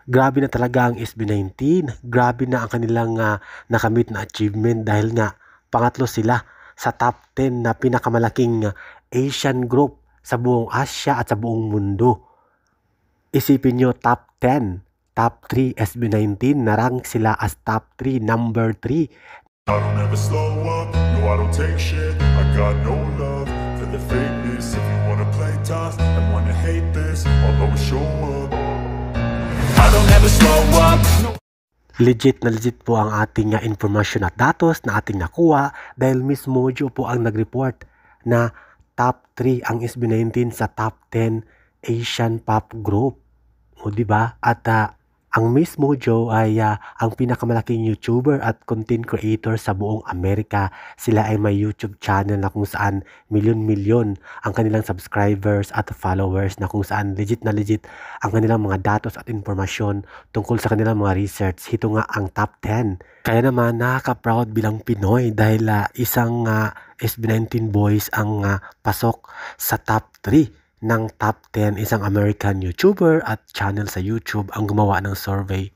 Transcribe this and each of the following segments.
Grabe na talaga ang SB19. Grabe na ang kanilang nakamit na achievement dahil nga pangatlo sila sa top 10 na pinakamalaking Asian group sa buong Asia at sa buong mundo. Isipin nyo, top 10, top 3 SB19, na-rank sila as top 3, number 3. I don't ever slow up, no I don't take shit. I got no love for the fakeness. If you wanna play tough and wanna hate this, I'll always show up. I don't ever slow up, no. Legit na legit po ang ating informasyon at datos na ating nakuha dahil Miss Mojo po ang nag-report na top 3 ang SB19 sa top 10 Asian pop group. O diba? At ang Miss Mojo ay ang pinakamalaking YouTuber at content creator sa buong Amerika. Sila ay may YouTube channel na kung saan milyon-milyon ang kanilang subscribers at followers, na kung saan legit na legit ang kanilang mga datos at informasyon tungkol sa kanilang mga research. Ito nga ang top 10. Kaya naman nakaka-proud bilang Pinoy dahil isang SB19 boys ang pasok sa top 3 ng top 10, isang American YouTuber at channel sa YouTube ang gumawa ng survey.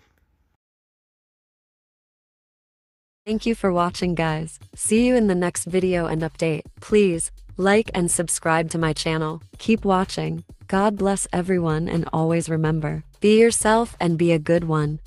Thank you for watching, guys. See you in the next video and update. Please like and subscribe to my channel. Keep watching. God bless everyone, and always remember, be yourself and be a good one.